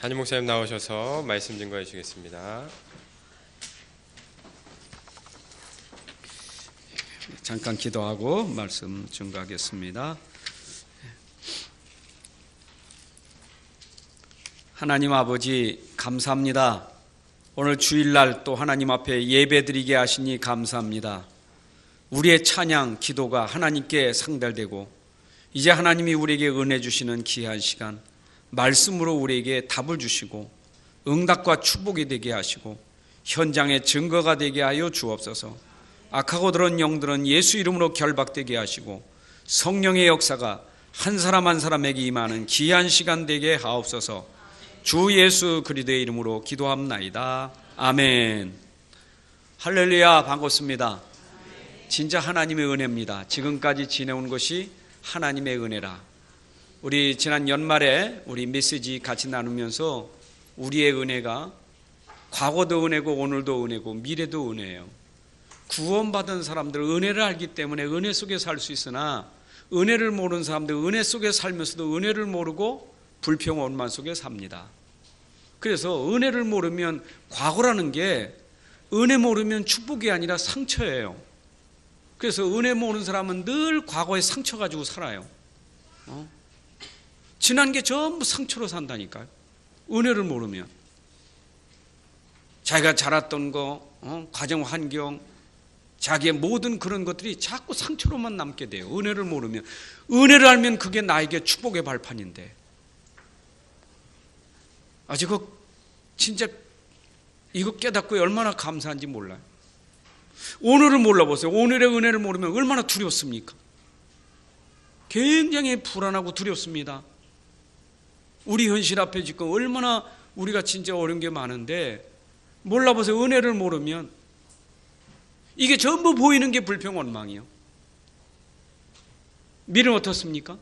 담임 목사님 나오셔서 말씀 증거해 주시겠습니다. 잠깐 기도하고 말씀 증거하겠습니다. 하나님 아버지 감사합니다. 오늘 주일날 또 하나님 앞에 예배드리게 하시니 감사합니다. 우리의 찬양, 기도가 하나님께 상달되고 이제 하나님이 우리에게 은혜 주시는 귀한 시간, 말씀으로 우리에게 답을 주시고 응답과 축복이 되게 하시고 현장의 증거가 되게 하여 주옵소서. 악하고 들은 영들은 예수 이름으로 결박되게 하시고 성령의 역사가 한 사람 한 사람에게 임하는 귀한 시간 되게 하옵소서. 주 예수 그리스도의 이름으로 기도합나이다. 아멘. 할렐루야. 반갑습니다. 진짜 하나님의 은혜입니다. 지금까지 지내온 것이 하나님의 은혜라. 우리 지난 연말에 우리 메시지 같이 나누면서 우리의 은혜가 과거도 은혜고 오늘도 은혜고 미래도 은혜예요. 구원받은 사람들 은혜를 알기 때문에 은혜 속에 살 수 있으나 은혜를 모르는 사람들 은혜 속에 살면서도 은혜를 모르고 불평원만 속에 삽니다. 그래서 은혜를 모르면 과거라는 게 은혜 모르면 축복이 아니라 상처예요. 그래서 은혜 모르는 사람은 늘 과거에 상처 가지고 살아요. 지난 게 전부 상처로 산다니까요. 은혜를 모르면 자기가 자랐던 거, 가정 환경, 자기의 모든 그런 것들이 자꾸 상처로만 남게 돼요. 은혜를 모르면. 은혜를 알면 그게 나에게 축복의 발판인데 아직 진짜 이거 깨닫고 얼마나 감사한지 몰라요. 오늘을 몰라보세요. 오늘의 은혜를 모르면 얼마나 두렵습니까? 굉장히 불안하고 두렵습니다. 우리 현실 앞에 지금 얼마나 우리가 진짜 어려운 게 많은데 몰라보세요. 은혜를 모르면 이게 전부 보이는 게 불평원망이에요. 미래는 어떻습니까?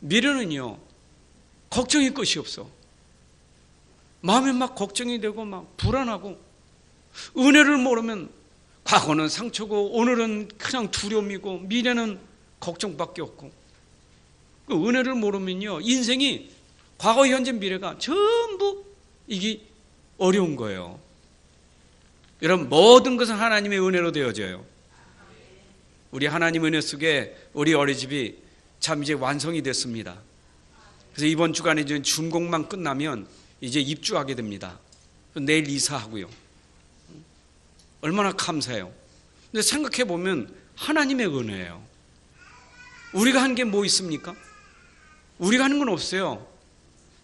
미래는요, 걱정이 끝이 없어. 마음에 막 걱정이 되고 막 불안하고. 은혜를 모르면 과거는 상처고 오늘은 그냥 두려움이고 미래는 걱정밖에 없고. 그 은혜를 모르면요, 인생이 과거, 현재, 미래가 전부 이게 어려운 거예요. 여러분, 모든 것은 하나님의 은혜로 되어져요. 우리 하나님 은혜 속에 우리 어린이집이 참 이제 완성이 됐습니다. 그래서 이번 주간에 이제 준공만 끝나면 이제 입주하게 됩니다. 내일 이사하고요. 얼마나 감사해요. 근데 생각해 보면 하나님의 은혜예요. 우리가 한 게 뭐 있습니까? 우리가 하는 건 없어요.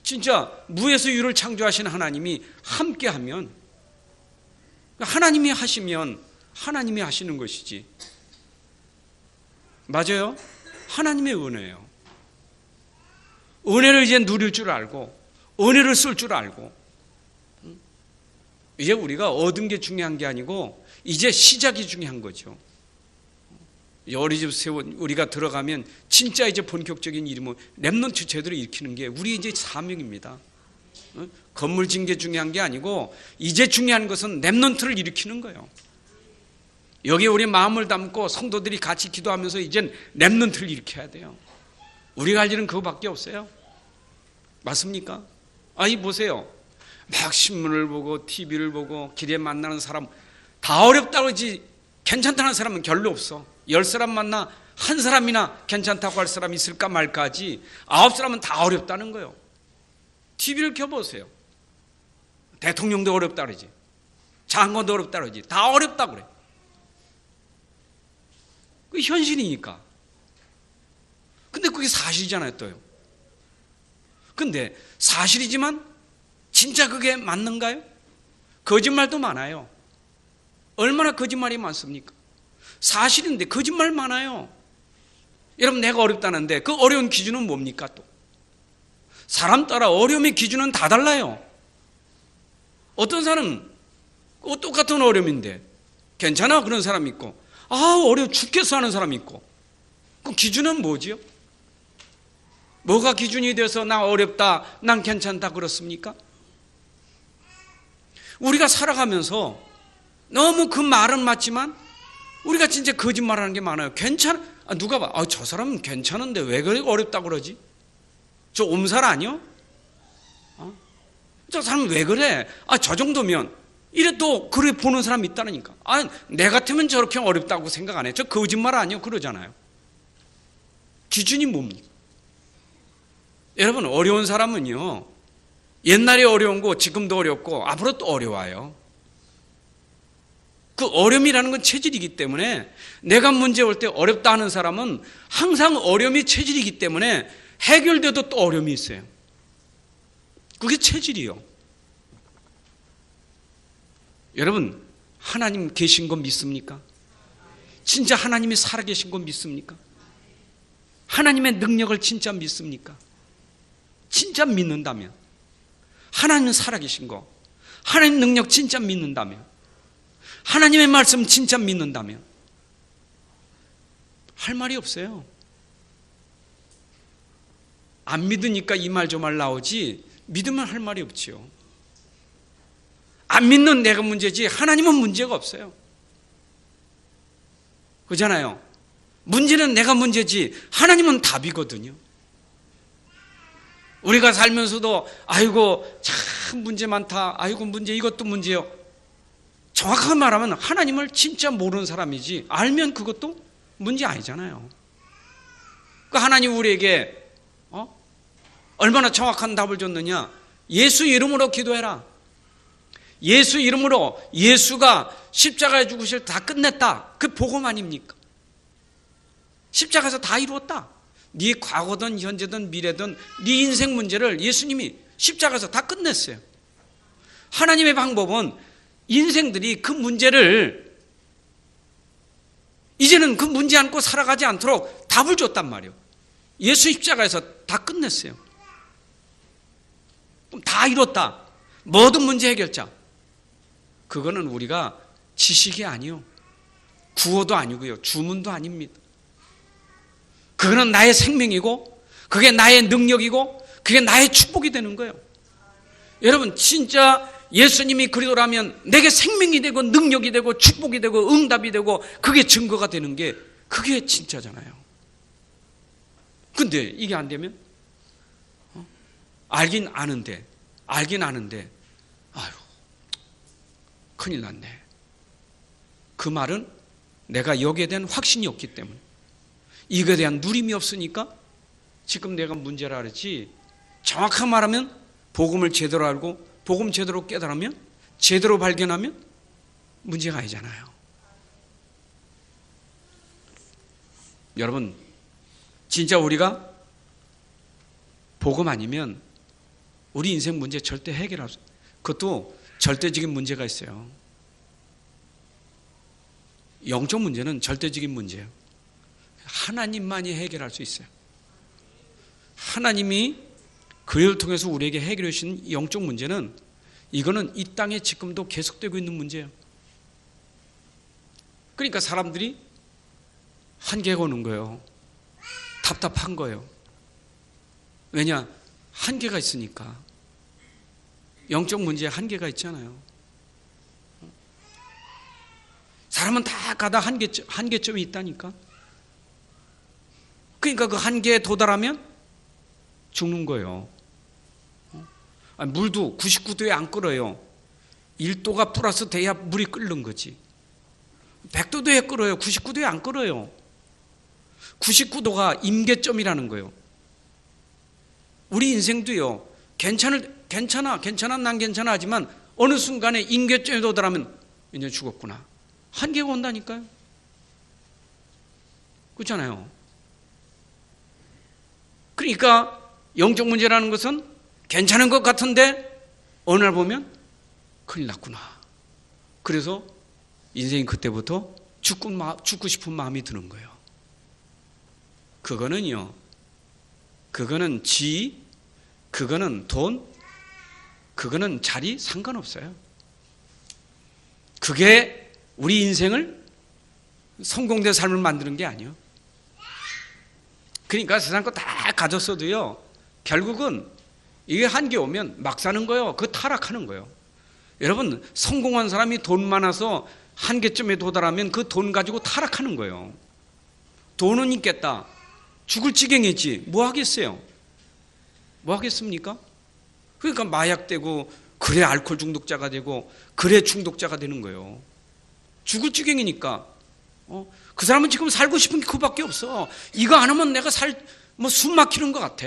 진짜 무에서 유를 창조하신 하나님이 함께하면, 하나님이 하시면 하나님이 하시는 것이지. 맞아요? 하나님의 은혜예요. 은혜를 이제 누릴 줄 알고 은혜를 쓸 줄 알고 이제 우리가 얻은 게 중요한 게 아니고 이제 시작이 중요한 거죠. 어린이집 세원 우리가 들어가면 진짜 이제 본격적인 일이면 렘넌트 제대로 일으키는 게 우리 이제 사명입니다. 건물 짓는 게 중요한 게 아니고 이제 중요한 것은 렘넌트를 일으키는 거예요. 여기에 우리 마음을 담고 성도들이 같이 기도하면서 이젠 렘넌트를 일으켜야 돼요. 우리가 할 일은 그거밖에 없어요. 맞습니까? 아니 보세요. 막 신문을 보고 TV를 보고 길에 만나는 사람 다 어렵다고 하지 괜찮다는 사람은 별로 없어. 10사람 만나 한 사람이나 괜찮다고 할 사람이 있을까 말까 하지 9사람은 다 어렵다는 거예요. TV를 켜보세요. 대통령도 어렵다 그러지, 장관도 어렵다 그러지, 다 어렵다 그래. 그게 현실이니까. 근데 그게 사실이잖아요 또요. 근데 사실이지만 진짜 그게 맞는가요? 거짓말도 많아요. 얼마나 거짓말이 많습니까? 사실인데 거짓말 많아요. 여러분, 내가 어렵다는데 그 어려운 기준은 뭡니까 또? 사람 따라 어려움의 기준은 다 달라요. 어떤 사람은 똑같은 어려움인데 괜찮아 그런 사람이 있고, 어려워 죽겠어 하는 사람이 있고. 그 기준은 뭐지요? 뭐가 기준이 돼서 나 어렵다, 난 괜찮다 그렇습니까? 우리가 살아가면서 너무 그 말은 맞지만 우리가 진짜 거짓말하는 게 많아요. 누가 봐, 저 사람은 괜찮은데 왜 그래 어렵다고 그러지? 저 옴살 아니요? 저 사람은 왜 그래? 저 정도면 이래 또 그래 보는 사람이 있다니까. 내 같으면 저렇게 어렵다고 생각 안 해. 저 거짓말 아니요 그러잖아요. 기준이 뭡니까? 여러분, 어려운 사람은요, 옛날에 어려운 거 지금도 어렵고 앞으로 또 어려워요. 그 어려움이라는 건 체질이기 때문에, 내가 문제 올 때 어렵다 하는 사람은 항상 어려움이 체질이기 때문에 해결돼도 또 어려움이 있어요. 그게 체질이요. 여러분, 하나님 계신 거 믿습니까? 진짜 하나님이 살아계신 거 믿습니까? 하나님의 능력을 진짜 믿습니까? 진짜 믿는다면, 하나님 살아계신 거, 하나님 능력 진짜 믿는다면, 하나님의 말씀 진짜 믿는다면 할 말이 없어요. 안 믿으니까 이 말 저 말 나오지, 믿으면 할 말이 없지요. 안 믿는 내가 문제지 하나님은 문제가 없어요. 그렇잖아요. 문제는 내가 문제지 하나님은 답이거든요. 우리가 살면서도 아이고 참 문제 많다, 아이고 문제 이것도 문제요. 정확하게 말하면 하나님을 진짜 모르는 사람이지, 알면 그것도 문제 아니잖아요. 그 하나님 우리에게 얼마나 정확한 답을 줬느냐. 예수 이름으로 기도해라. 예수 이름으로, 예수가 십자가에 죽으실 다 끝냈다. 그 복음 아닙니까? 십자가에서 다 이루었다. 네 과거든 현재든 미래든 네 인생 문제를 예수님이 십자가에서 다 끝냈어요. 하나님의 방법은 인생들이 그 문제를 이제는 그 문제 안고 살아가지 않도록 답을 줬단 말이에요. 예수 십자가에서 다 끝냈어요. 그럼 다 이뤘다. 모든 문제 해결자. 그거는 우리가 지식이 아니요, 구호도 아니고요, 주문도 아닙니다. 그거는 나의 생명이고, 그게 나의 능력이고, 그게 나의 축복이 되는 거예요. 여러분, 진짜 예수님이 그리도라면 내게 생명이 되고 능력이 되고 축복이 되고 응답이 되고 그게 증거가 되는 게, 그게 진짜잖아요. 근데 이게 안 되면 알긴 아는데 아유 큰일 났네. 그 말은 내가 여기에 대한 확신이 없기 때문에, 이거에 대한 누림이 없으니까 지금 내가 문제라 그랬지, 정확하게 말하면 복음을 제대로 알고 복음 제대로 깨달으면, 제대로 발견하면 문제가 아니잖아요. 여러분, 진짜 우리가 복음 아니면 우리 인생 문제 절대 해결할 수, 그것도 절대적인 문제가 있어요. 영적 문제는 절대적인 문제예요. 하나님만이 해결할 수 있어요. 하나님이 그를 통해서 우리에게 해결해 주신 영적 문제는, 이거는 이 땅에 지금도 계속되고 있는 문제예요. 그러니까 사람들이 한계가 오는 거예요. 답답한 거예요. 왜냐? 한계가 있으니까. 영적 문제에 한계가 있잖아요. 사람은 다 가다 한계점이 있다니까. 그러니까 그 한계에 도달하면 죽는 거예요. 물도 99도에 안 끓어요. 1도가 플러스 돼야 물이 끓는 거지. 100도에 끓어요. 99도에 안 끓어요. 99도가 임계점이라는 거예요. 우리 인생도요, 괜찮아 난 괜찮아 하지만 어느 순간에 임계점에 도달하면 이제 죽었구나. 한계가 온다니까요. 그렇잖아요. 그러니까 영적 문제라는 것은 괜찮은 것 같은데 어느 날 보면 큰일 났구나. 그래서 인생이 그때부터 죽고 싶은 마음이 드는 거예요. 그거는요, 그거는 지위, 그거는 돈, 그거는 자리 상관없어요. 그게 우리 인생을 성공된 삶을 만드는 게 아니에요. 그러니까 세상 거 다 가졌어도요, 결국은 이게 한계 오면 막 사는 거예요. 그 타락하는 거예요. 여러분, 성공한 사람이 돈 많아서 한계점에 도달하면 그 돈 가지고 타락하는 거예요. 돈은 있겠다. 죽을 지경이지. 뭐 하겠어요? 뭐 하겠습니까? 그러니까 마약되고, 그래 알코올 중독자가 되고, 그래 중독자가 되는 거예요. 죽을 지경이니까. 그 사람은 지금 살고 싶은 게 그밖에 없어. 이거 안 하면 내가 숨 막히는 것 같아.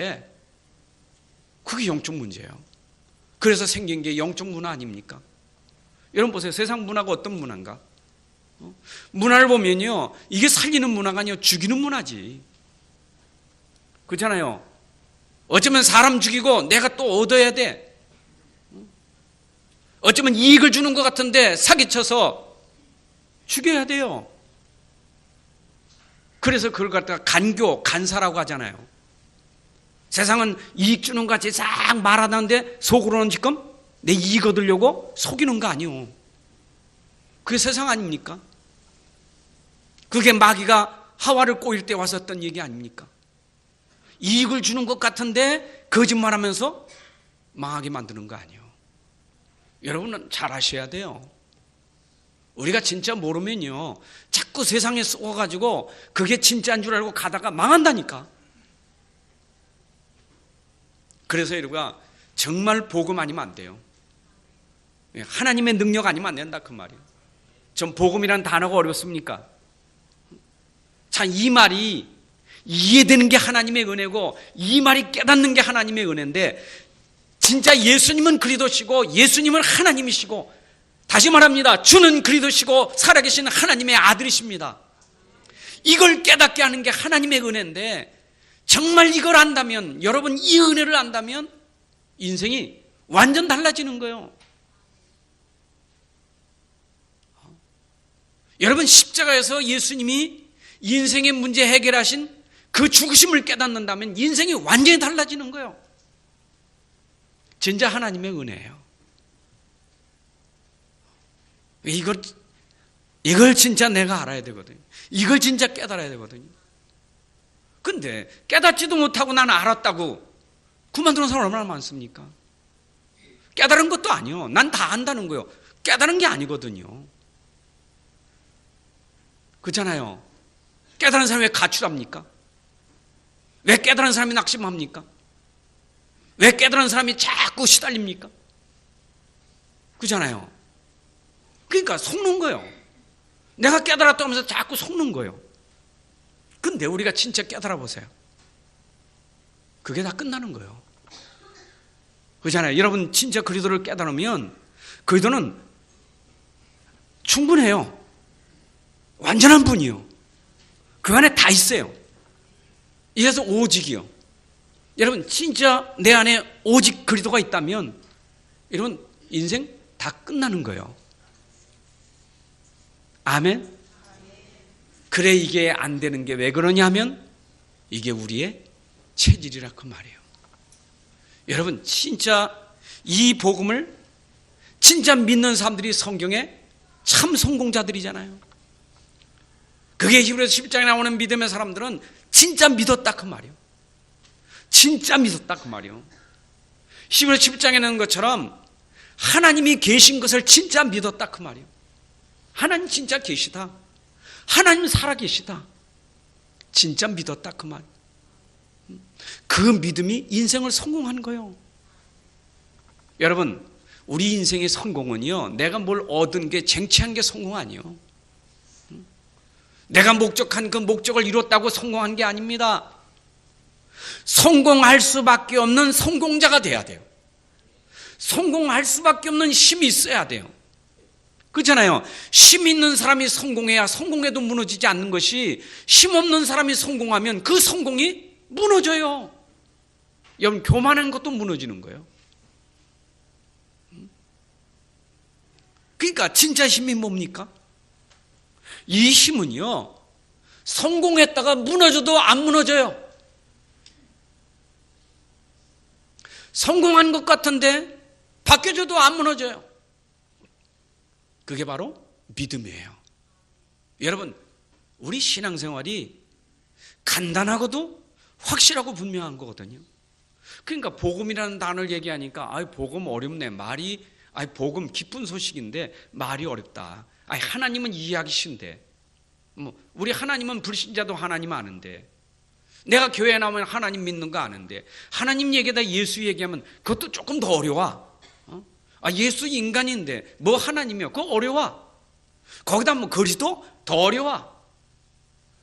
그게 영적 문제예요. 그래서 생긴 게 영적 문화 아닙니까? 여러분 보세요. 세상 문화가 어떤 문화인가? 문화를 보면요, 이게 살리는 문화가 아니요 죽이는 문화지. 그렇잖아요. 어쩌면 사람 죽이고 내가 또 얻어야 돼. 어쩌면 이익을 주는 것 같은데 사기쳐서 죽여야 돼요. 그래서 그걸 갖다가 간사라고 하잖아요. 세상은 이익 주는 것 같이 싹 말하는데 속으로는 지금 내 이익 얻으려고 속이는 거 아니요. 그게 세상 아닙니까? 그게 마귀가 하와를 꼬일 때 와서 했던 얘기 아닙니까? 이익을 주는 것 같은데 거짓말하면서 망하게 만드는 거 아니에요. 여러분은 잘 아셔야 돼요. 우리가 진짜 모르면요, 자꾸 세상에 쏘가지고 그게 진짜인 줄 알고 가다가 망한다니까. 그래서 우리가 정말 복음 아니면 안 돼요. 하나님의 능력 아니면 안 된다 그 말이에요. 전 복음이라는 단어가 어렵습니까? 참, 이 말이 이해되는 게 하나님의 은혜고, 이 말이 깨닫는 게 하나님의 은혜인데, 진짜 예수님은 그리스도시고 예수님은 하나님이시고, 다시 말합니다, 주는 그리스도시고 살아계신 하나님의 아들이십니다. 이걸 깨닫게 하는 게 하나님의 은혜인데, 정말 이걸 안다면, 여러분 이 은혜를 안다면 인생이 완전 달라지는 거예요. 여러분, 십자가에서 예수님이 인생의 문제 해결하신 그 죽으심을 깨닫는다면 인생이 완전히 달라지는 거예요. 진짜 하나님의 은혜예요. 이걸 진짜 내가 알아야 되거든요. 이걸 진짜 깨달아야 되거든요. 근데 깨닫지도 못하고 나는 알았다고 그만두는 사람 얼마나 많습니까? 깨달은 것도 아니요. 난 다 안다는 거예요. 깨달은 게 아니거든요. 그렇잖아요. 깨달은 사람이 왜 가출합니까? 왜 깨달은 사람이 낙심합니까? 왜 깨달은 사람이 자꾸 시달립니까? 그렇잖아요. 그러니까 속는 거예요. 내가 깨달았다고 하면서 자꾸 속는 거예요. 근데 우리가 진짜 깨달아 보세요. 그게 다 끝나는 거예요. 그렇잖아요. 여러분 진짜 그리스도를 깨달으면 그리스도는 충분해요. 완전한 분이요. 그 안에 다 있어요. 이래서 오직이요. 여러분 진짜 내 안에 오직 그리스도가 있다면 여러분 인생 다 끝나는 거예요. 아멘. 그래, 이게 안 되는 게 왜 그러냐 하면 이게 우리의 체질이라 그 말이에요. 여러분 진짜 이 복음을 진짜 믿는 사람들이 성경에 참 성공자들이잖아요. 그게 히브리서 11장에 나오는 믿음의 사람들은 진짜 믿었다 그 말이에요. 진짜 믿었다 그 말이에요. 히브리서 11장에 나오는 것처럼 하나님이 계신 것을 진짜 믿었다 그 말이에요. 하나님 진짜 계시다. 하나님 살아계시다. 진짜 믿었다 그 말. 그 믿음이 인생을 성공한 거예요. 여러분 우리 인생의 성공은요, 내가 뭘 얻은 게 쟁취한 게 성공 아니에요. 내가 목적한 그 목적을 이뤘다고 성공한 게 아닙니다. 성공할 수밖에 없는 성공자가 돼야 돼요. 성공할 수밖에 없는 힘이 있어야 돼요. 그렇잖아요. 힘 있는 사람이 성공해야 성공해도 무너지지 않는 것이, 힘 없는 사람이 성공하면 그 성공이 무너져요. 여러분 교만한 것도 무너지는 거예요. 그러니까 진짜 힘이 뭡니까? 이 힘은요, 성공했다가 무너져도 안 무너져요. 성공한 것 같은데 바뀌어져도 안 무너져요. 그게 바로 믿음이에요. 여러분 우리 신앙생활이 간단하고도 확실하고 분명한 거거든요. 그러니까 복음이라는 단어를 얘기하니까 복음 어렵네. 말이 복음 기쁜 소식인데 말이 어렵다. 하나님은 이해하기 쉬운데, 우리 하나님은 불신자도 하나님 아는데, 내가 교회에 나오면 하나님 믿는 거 아는데 하나님 얘기에다 예수 얘기하면 그것도 조금 더 어려워. 예수 인간인데 뭐 하나님이요? 그거 어려워. 거기다 뭐 그리스도 더 어려워.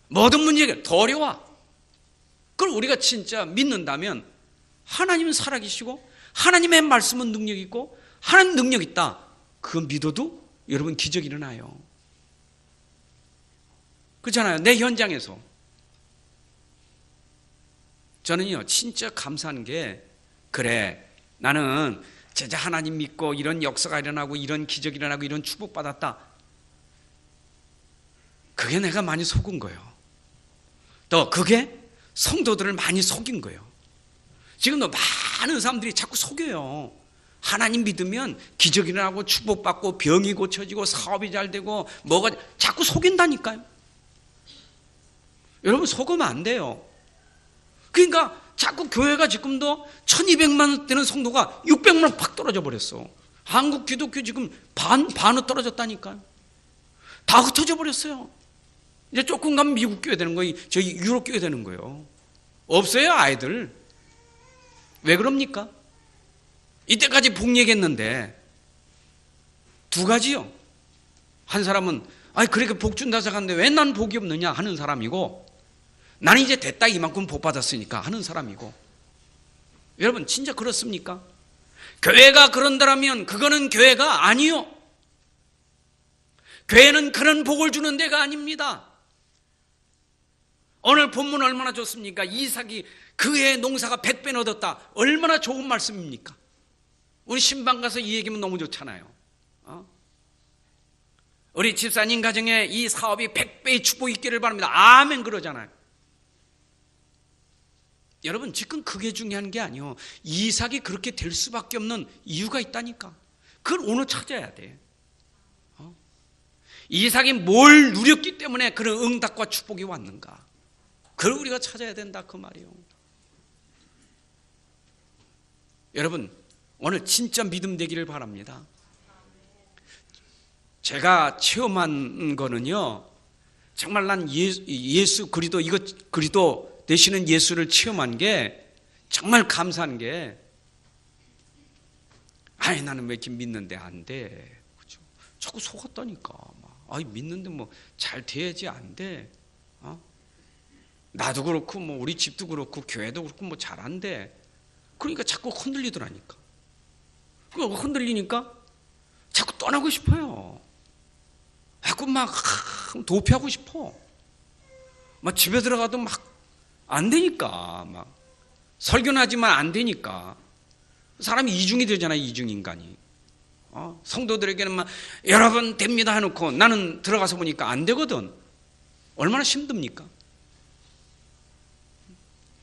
모든 문제가 더 어려워. 그걸 우리가 진짜 믿는다면 하나님은 살아계시고 하나님의 말씀은 능력 있고 하나님 능력 있다. 그거 믿어도 여러분 기적이 일어나요. 그렇잖아요. 내 현장에서 저는요 진짜 감사한 게 그래 나는 진짜 하나님 믿고 이런 역사가 일어나고 이런 기적이 일어나고 이런 축복받았다. 그게 내가 많이 속은 거예요. 또 그게 성도들을 많이 속인 거예요. 지금도 많은 사람들이 자꾸 속여요. 하나님 믿으면 기적이 일어나고 축복받고 병이 고쳐지고 사업이 잘 되고 뭐가 자꾸 속인다니까요. 여러분 속으면 안 돼요. 그러니까 자꾸 교회가 지금도 1200만 원대는 성도가 600만 원 팍 떨어져 버렸어. 한국 기독교 지금 반은 떨어졌다니까요. 다 흩어져 버렸어요. 이제 조금 가면 미국 교회 되는 거예요. 저희 유럽 교회 되는 거예요. 없어요 아이들. 왜 그럽니까? 이때까지 복 얘기했는데 두 가지요. 한 사람은 그렇게 복 준다 생각하는데 왜 난 복이 없느냐 하는 사람이고, 나는 이제 됐다 이만큼 복 받았으니까 하는 사람이고. 여러분 진짜 그렇습니까? 교회가 그런다면 그거는 교회가 아니요. 교회는 그런 복을 주는 데가 아닙니다. 오늘 본문 얼마나 좋습니까? 이삭이 그의 농사가 100배 얻었다. 얼마나 좋은 말씀입니까? 우리 신방 가서 이 얘기면 너무 좋잖아요. 우리 집사님 가정에 이 사업이 100배의 축복이 있기를 바랍니다. 아멘 그러잖아요. 여러분 지금 그게 중요한 게 아니요. 이삭이 그렇게 될 수밖에 없는 이유가 있다니까. 그걸 오늘 찾아야 돼. 이삭이 뭘 누렸기 때문에 그런 응답과 축복이 왔는가. 그걸 우리가 찾아야 된다 그 말이에요. 여러분 오늘 진짜 믿음 되기를 바랍니다. 제가 체험한 거는요, 정말 난 예수 그리스도 그리스도 되시는 예수를 체험한 게 정말 감사한 게, 나는 왜 이렇게 믿는데 안 돼. 그렇죠? 자꾸 속았다니까. 믿는데 뭐 잘 돼야지 안 돼. 나도 그렇고 뭐 우리 집도 그렇고 교회도 그렇고 뭐 잘 안 돼. 그러니까 자꾸 흔들리더라니까. 그 흔들리니까 자꾸 떠나고 싶어요. 자꾸 막 도피하고 싶어. 막 집에 들어가도 막 안 되니까, 막 설교는 하지만 안 되니까. 사람이 이중이 되잖아요. 이중 인간이. 성도들에게는 막 여러분 됩니다 해놓고 나는 들어가서 보니까 안 되거든. 얼마나 힘듭니까?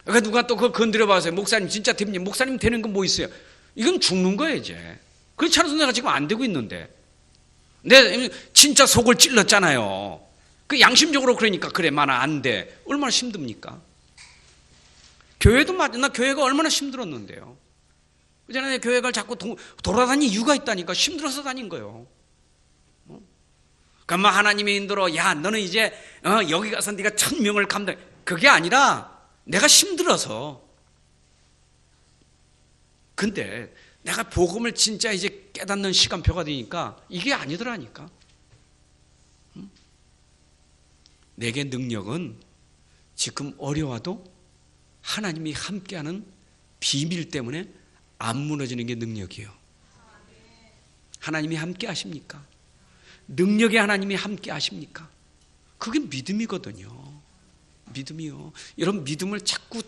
그러니까 누가 또 그거 건드려 봐서요. 목사님 진짜 됩니까? 목사님 되는 건 뭐 있어요? 이건 죽는 거예요 이제. 그렇지 않아서 내가 지금 안 되고 있는데. 내가 진짜 속을 찔렀잖아요. 그 양심적으로 그러니까 그래 만아 안 돼. 얼마나 힘듭니까? 교회도 나 교회가 얼마나 힘들었는데요. 그전에 교회가 자꾸 돌아다니는 이유가 있다니까. 힘들어서 다닌 거예요. 그러면 하나님의 인도로 야 너는 이제 여기 가서 네가 1000명을 감당. 그게 아니라 내가 힘들어서. 근데 내가 복음을 진짜 이제 깨닫는 시간표가 되니까 이게 아니더라니까. 내게 능력은 지금 어려워도 하나님이 함께하는 비밀 때문에 안 무너지는 게 능력이에요. 하나님이 함께 하십니까? 능력에 하나님이 함께 하십니까? 그게 믿음이거든요. 믿음이요. 여러분 믿음을 자꾸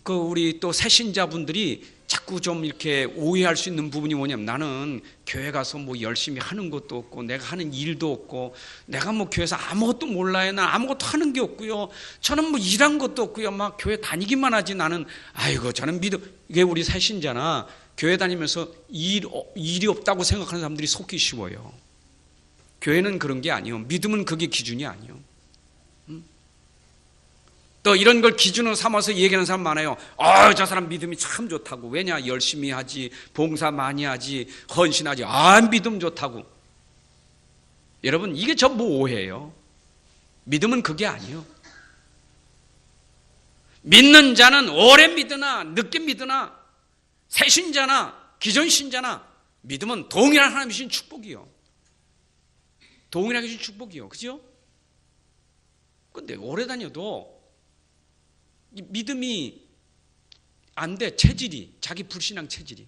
우리 또 새신자분들이 자꾸 좀 이렇게 오해할 수 있는 부분이 뭐냐면, 나는 교회 가서 뭐 열심히 하는 것도 없고 내가 하는 일도 없고 내가 뭐 교회에서 아무것도 몰라요. 난 아무것도 하는 게 없고요. 저는 뭐 일한 것도 없고요. 막 교회 다니기만 하지. 나는 저는 믿음. 이게 우리 새신자나 교회 다니면서 일이 없다고 생각하는 사람들이 속기 쉬워요. 교회는 그런 게 아니에요. 믿음은 그게 기준이 아니에요. 또 이런 걸 기준으로 삼아서 얘기하는 사람 많아요. 저 사람 믿음이 참 좋다고. 왜냐? 열심히 하지, 봉사 많이 하지, 헌신하지. 믿음 좋다고. 여러분 이게 전부 오해예요. 믿음은 그게 아니에요. 믿는 자는 오래 믿으나 늦게 믿으나 새신자나 기존신자나 믿으면 동일한 하나님 주신 축복이요. 동일하게 주신 축복이요. 그죠? 근데 오래 다녀도 이 믿음이 안 돼. 체질이. 자기 불신앙 체질이.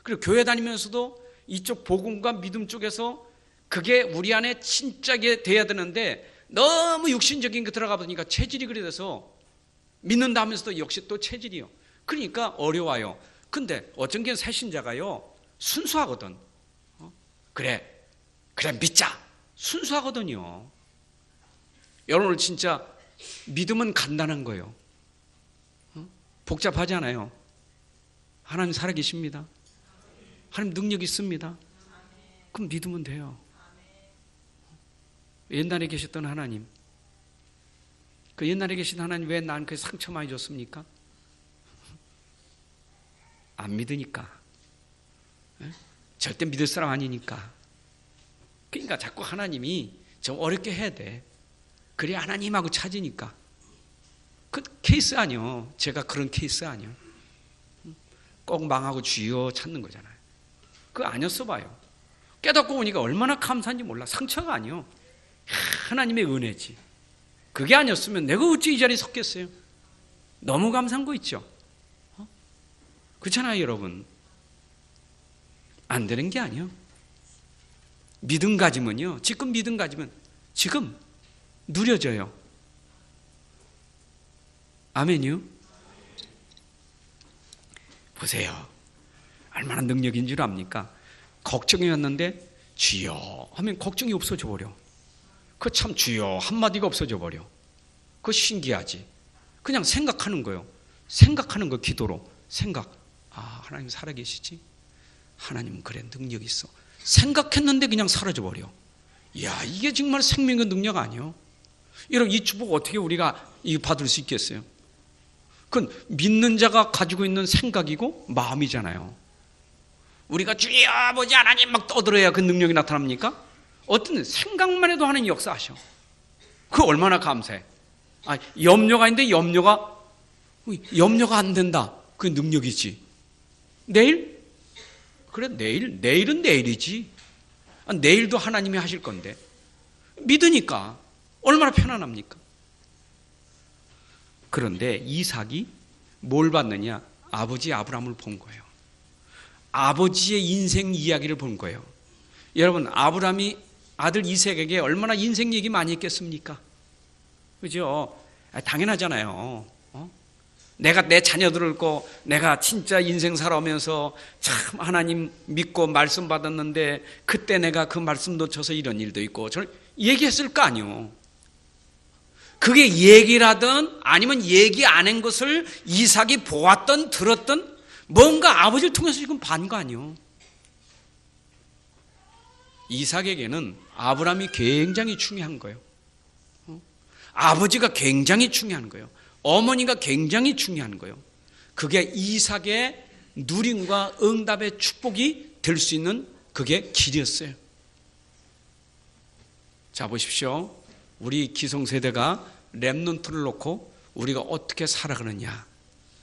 그리고 교회 다니면서도 이쪽 복음과 믿음 쪽에서 그게 우리 안에 진짜게 돼야 되는데 너무 육신적인 게 들어가 보니까 체질이 그래 돼서 믿는다 하면서도 역시 또 체질이요. 그러니까 어려워요. 근데 어쩐 게 새신자가요 순수하거든. 그래 믿자. 순수하거든요. 여러분 진짜 믿음은 간단한 거예요. 복잡하지 않아요. 하나님 살아계십니다. 하나님 능력 있습니다. 그럼 믿으면 돼요. 옛날에 계셨던 하나님, 그 옛날에 계신 하나님 왜 나한테 상처 많이 줬습니까? 안 믿으니까. 절대 믿을 사람 아니니까. 그러니까 자꾸 하나님이 좀 어렵게 해야 돼. 그래야 하나님하고 찾으니까. 그 케이스 아니요. 제가 그런 케이스 아니요. 꼭 망하고 주여 찾는 거잖아요. 그거 아니었어 봐요. 깨닫고 보니까 얼마나 감사한지 몰라. 상처가 아니요. 하나님의 은혜지. 그게 아니었으면 내가 어찌 이 자리에 섰겠어요? 너무 감사한 거 있죠. 그렇잖아요, 여러분. 안 되는 게 아니요. 믿음 가지면요. 지금 믿음 가지면 지금 누려져요. 아멘이요? 보세요. 얼마나 능력인 줄 압니까? 걱정이 왔는데 주여 하면 걱정이 없어져 버려. 그 참 주여 한마디가 없어져 버려. 그거 신기하지. 그냥 생각하는 거예요. 생각하는 거 기도로. 생각. 아, 하나님 살아계시지? 하나님 그래 능력 있어. 생각했는데 그냥 사라져 버려. 이야, 이게 정말 생명의 능력 아니에요? 여러분 이 축복 어떻게 우리가 받을 수 있겠어요? 그건 믿는 자가 가지고 있는 생각이고 마음이잖아요. 우리가 주여 아버지 하나님 막 떠들어야 그 능력이 나타납니까? 어떤 생각만 해도 하나님 역사하셔. 그거 얼마나 감사해. 아, 염려가 있는데 염려가 안 된다. 그게 능력이지. 내일? 그래 내일은 내일이지. 아, 내일도 하나님이 하실 건데 믿으니까 얼마나 편안합니까? 그런데 이삭이 뭘 봤느냐? 아버지 아브라함을 본 거예요. 아버지의 인생 이야기를 본 거예요. 여러분 아브라함이 아들 이삭에게 얼마나 인생 얘기 많이 했겠습니까? 그죠? 당연하잖아요. 내가 내 자녀들을 거 내가 진짜 인생 살아오면서 참 하나님 믿고 말씀 받았는데 그때 내가 그 말씀 놓쳐서 이런 일도 있고 저는 얘기했을 거 아니에요. 그게 얘기라든 아니면 얘기 안 한 것을 이삭이 보았던 들었던 뭔가 아버지를 통해서 지금 반 거 아니에요. 이삭에게는 아브라함이 굉장히 중요한 거예요. 아버지가 굉장히 중요한 거예요. 어머니가 굉장히 중요한 거예요. 그게 이삭의 누림과 응답의 축복이 될 수 있는 그게 길이었어요. 자 보십시오. 우리 기성세대가 렘넌트를 놓고 우리가 어떻게 살아가느냐.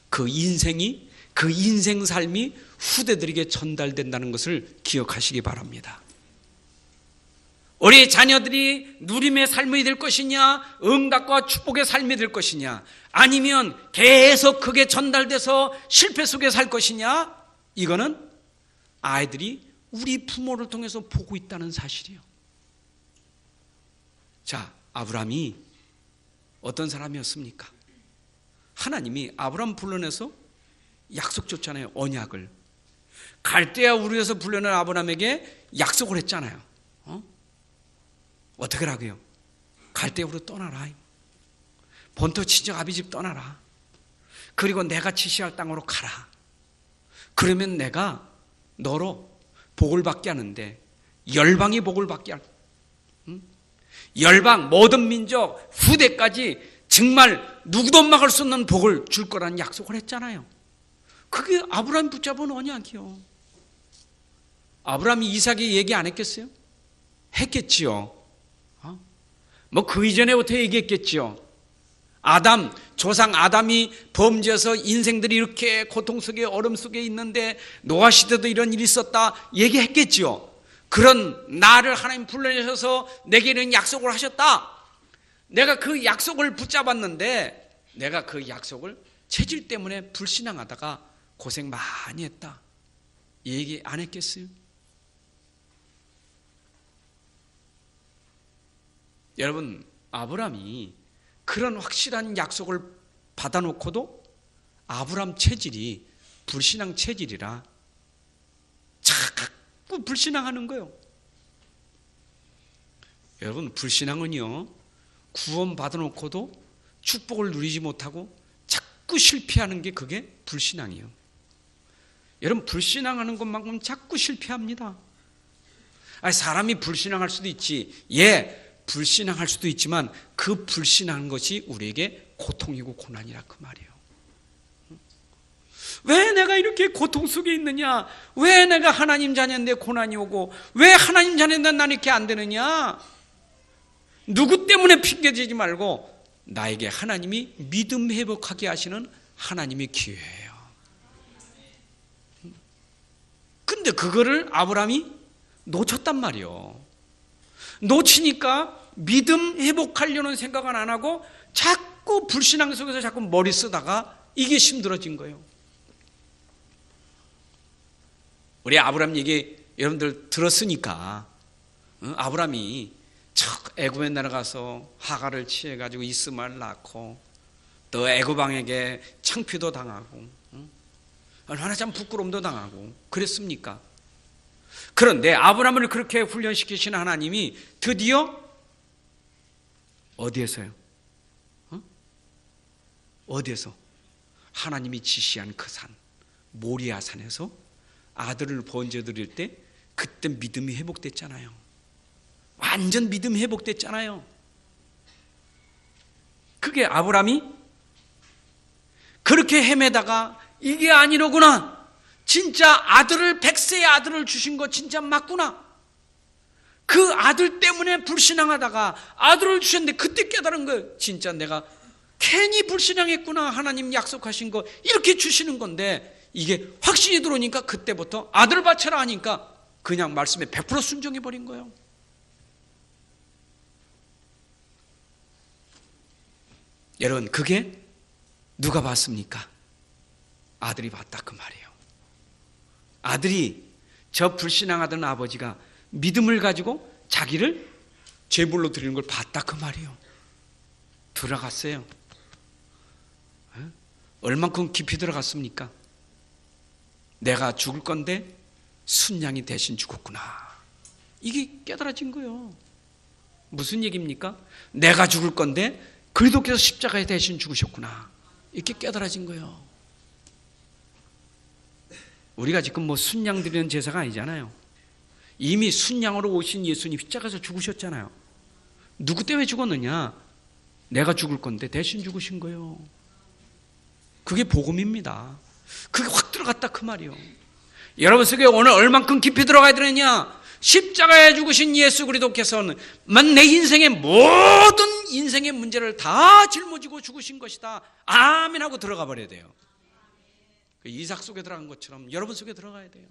그 인생이 그 인생 삶이 후대들에게 전달된다는 것을 기억하시기 바랍니다. 우리 자녀들이 누림의 삶이 될 것이냐 응답과 축복의 삶이 될 것이냐 아니면 계속 그게 전달돼서 실패 속에 살 것이냐 이거는 아이들이 우리 부모를 통해서 보고 있다는 사실이에요. 자, 아브라함이 어떤 사람이었습니까? 하나님이 아브라함 불러내서 약속 줬잖아요. 언약을. 갈대아 우르에서 불러낸 아브라함에게 약속을 했잖아요. 어떻게 하라고요? 갈대아 우르 떠나라. 본토 친정 아비집 떠나라. 그리고 내가 지시할 땅으로 가라. 그러면 내가 너로 복을 받게 하는데 열방이 복을 받게 할 열방 모든 민족 후대까지 정말 누구도 막을 수 없는 복을 줄 거라는 약속을 했잖아요. 그게 아브라함 붙잡은 언약이요. 아브라함이 이삭이 얘기 안 했겠어요? 했겠지요. 뭐 그 이전에부터 얘기했겠지요. 조상 아담이 범죄해서 인생들이 이렇게 고통 속에 얼음 속에 있는데 노아 시대도 이런 일이 있었다 얘기했겠지요. 그런 나를 하나님 불러내셔서 내게 이런 약속을 하셨다. 내가 그 약속을 붙잡았는데 내가 그 약속을 체질 때문에 불신앙하다가 고생 많이 했다. 이 얘기 안 했겠어요? 여러분, 아브라함이 그런 확실한 약속을 받아놓고도 아브라함 체질이 불신앙 체질이라 자꾸 불신앙하는 거예요. 여러분, 불신앙은요, 구원 받아놓고도 축복을 누리지 못하고 자꾸 실패하는 게 그게 불신앙이에요. 여러분, 불신앙하는 것만큼 자꾸 실패합니다. 사람이 불신앙할 수도 있지. 불신앙할 수도 있지만 그 불신앙한 것이 우리에게 고통이고 고난이라 그 말이에요. 왜 내가 이렇게 고통 속에 있느냐? 왜 내가 하나님 자녀인데 고난이 오고 왜 하나님 자녀인데 난 이렇게 안 되느냐? 누구 때문에 핑계대지 말고 나에게 하나님이 믿음 회복하게 하시는 하나님의 기회예요. 근데 그거를 아브라함이 놓쳤단 말이에요. 놓치니까 믿음 회복하려는 생각은 안 하고 자꾸 불신앙 속에서 자꾸 머리 쓰다가 이게 힘들어진 거예요. 우리 아브라함 얘기 여러분들 들었으니까 아브라함이 애굽에 내려가서 하가를 취해가지고 이스마엘 낳고 또 애굽 왕에게 창피도 당하고 얼마나 참 부끄러움도 당하고 그랬습니까? 그런데 아브라함을 그렇게 훈련시키신 하나님이 드디어 어디에서요? 어디에서? 하나님이 지시한 그 산, 모리아 산에서 아들을 번제 드릴 때 그때 믿음이 회복됐잖아요. 완전 믿음이 회복됐잖아요. 그게 아브라함이 그렇게 헤매다가 이게 아니로구나. 진짜 아들을 100세의 아들을 주신 거 진짜 맞구나. 그 아들 때문에 불신앙하다가 아들을 주셨는데 그때 깨달은 거예요. 진짜 내가 괜히 불신앙했구나. 하나님 약속하신 거 이렇게 주시는 건데 이게 확신이 들어오니까 그때부터 아들 바쳐라 하니까 그냥 말씀에 100% 순종해버린 거예요. 여러분, 그게 누가 봤습니까? 아들이 봤다 그 말이에요. 아들이 저 불신앙하던 아버지가 믿음을 가지고 자기를 제물로 드리는 걸 봤다 그 말이에요. 들어갔어요. 얼만큼 깊이 들어갔습니까? 내가 죽을 건데 순양이 대신 죽었구나. 이게 깨달아진 거예요. 무슨 얘기입니까? 내가 죽을 건데 그리스도께서 십자가에 대신 죽으셨구나. 이렇게 깨달아진 거예요. 우리가 지금 뭐 순양 드리는 제사가 아니잖아요. 이미 순양으로 오신 예수님 십자가에서 죽으셨잖아요. 누구 때문에 죽었느냐? 내가 죽을 건데 대신 죽으신 거예요. 그게 복음입니다. 그게 확 들어갔다 그 말이에요. 여러분 속에 오늘 얼만큼 깊이 들어가야 되느냐? 십자가에 죽으신 예수 그리스도께서는 내 인생의 모든 인생의 문제를 다 짊어지고 죽으신 것이다. 아멘 하고 들어가 버려야 돼요. 이삭 속에 들어간 것처럼 여러분 속에 들어가야 돼요.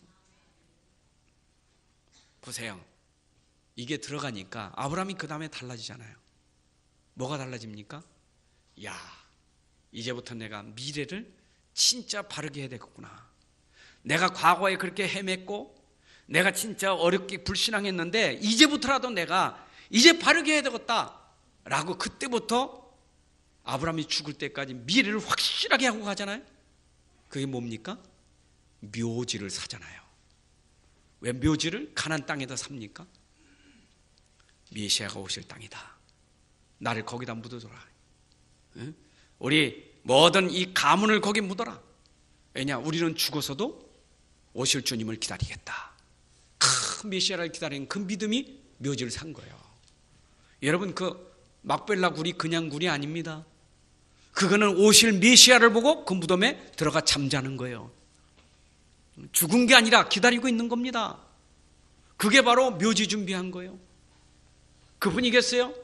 보세요. 이게 들어가니까 아브라함이 그 다음에 달라지잖아요. 뭐가 달라집니까? 야, 이제부터 내가 미래를 진짜 바르게 해야 되겠구나. 내가 과거에 그렇게 헤맸고 내가 진짜 어렵게 불신앙했는데 이제부터라도 내가 이제 바르게 해야 되겠다 라고 그때부터 아브라함이 죽을 때까지 미래를 확실하게 하고 가잖아요. 그게 뭡니까? 묘지를 사잖아요. 왜 묘지를 가나안 땅에다 삽니까? 메시아가 오실 땅이다. 나를 거기다 묻어둬라. 우리 뭐든 이 가문을 거기 묻어라. 왜냐? 우리는 죽어서도 오실 주님을 기다리겠다. 큰 메시아를 기다리는 그 믿음이 묘지를 산 거예요. 여러분, 그 막벨라 굴이 그냥 굴이 아닙니다. 그거는 오실 메시아를 보고 그 무덤에 들어가 잠자는 거예요. 죽은 게 아니라 기다리고 있는 겁니다. 그게 바로 묘지 준비한 거예요. 그분이겠어요?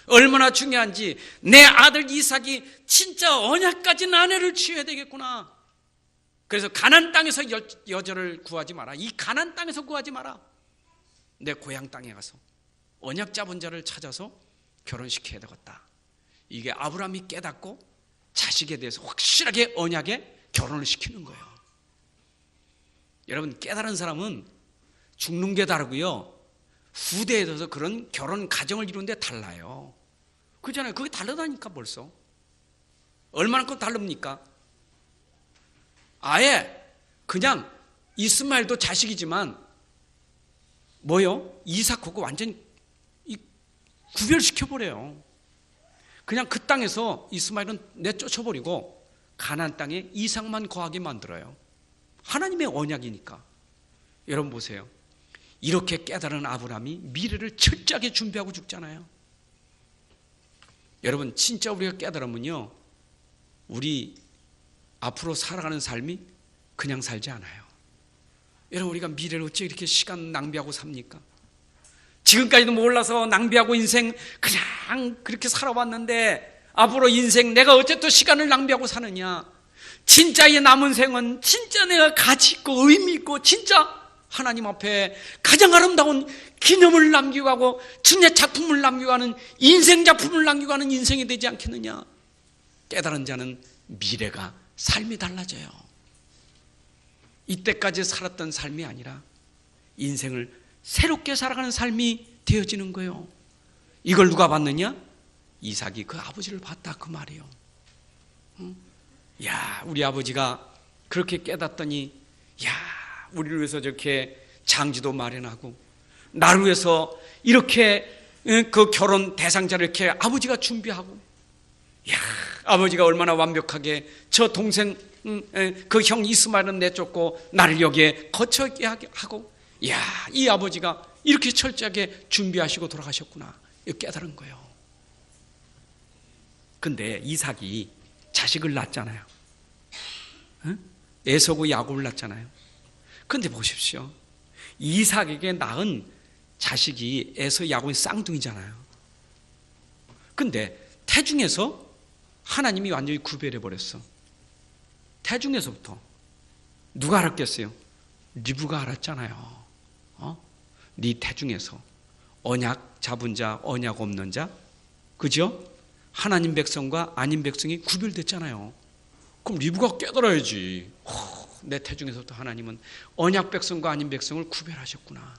얼마나 중요한지, 내 아들 이삭이 진짜 언약까지는 아내를 취해야 되겠구나. 그래서 가나안 땅에서 여자를 구하지 마라. 이 가나안 땅에서 구하지 마라. 내 고향 땅에 가서 언약 잡은 자를 찾아서 결혼시켜야 되겠다. 이게 아브라함이 깨닫고 자식에 대해서 확실하게 언약에 결혼을 시키는 거예요. 여러분, 깨달은 사람은 죽는 게 다르고요, 후대에 들어서 그런 결혼 가정을 이루는데 달라요. 그렇잖아요. 그게 다르다니까. 벌써 얼마나 다릅니까? 아예 그냥 이스마엘도 자식이지만 뭐요? 이삭하고 완전히 구별시켜버려요. 그냥 그 땅에서 이스마엘은 내쫓아버리고 가나안 땅에 이삭만 거하게 만들어요. 하나님의 언약이니까. 여러분 보세요. 이렇게 깨달은 아브라함이 미래를 철저하게 준비하고 죽잖아요. 여러분, 진짜 우리가 깨달으면요, 우리 앞으로 살아가는 삶이 그냥 살지 않아요. 여러분, 우리가 미래를 어찌 이렇게 시간 낭비하고 삽니까? 지금까지도 몰라서 낭비하고 인생 그냥 그렇게 살아왔는데 앞으로 인생 내가 어째 또 시간을 낭비하고 사느냐? 진짜 이 남은 생은 진짜 내가 가치 있고 의미 있고 진짜 하나님 앞에 가장 아름다운 기념을 남기고 가고 천년 작품을 남기고 가는 인생 작품을 남기고 가는 인생이 되지 않겠느냐? 깨달은 자는 미래가 삶이 달라져요. 이때까지 살았던 삶이 아니라 인생을 새롭게 살아가는 삶이 되어지는 거예요. 이걸 누가 봤느냐? 이삭이 그 아버지를 봤다, 그 말이에요. 야, 우리 아버지가 그렇게 깨닫더니, 야, 우리를 위해서 저렇게 장지도 마련하고 나를 위해서 이렇게 그 결혼 대상자를 이렇게 아버지가 준비하고, 야, 아버지가 얼마나 완벽하게 저 동생 그 형 이스마엘은 내쫓고 나를 여기에 거처하게 하고, 야, 이 아버지가 이렇게 철저하게 준비하시고 돌아가셨구나. 이거 깨달은 거예요. 근데 이삭이 자식을 낳았잖아요. 에서고 야곱을 낳았잖아요. 근데 보십시오. 이삭에게 낳은 자식이 에서 야곱이 쌍둥이잖아요. 근데 태중에서 하나님이 완전히 구별해 버렸어. 태중에서부터 누가 알았겠어요? 리브가 알았잖아요. 네 태중에서 언약 잡은 자, 언약 없는 자, 그죠? 하나님 백성과 아닌 백성이 구별됐잖아요. 그럼 리브가 깨달아야지. 내 태중에서부터 하나님은 언약 백성과 아닌 백성을 구별하셨구나.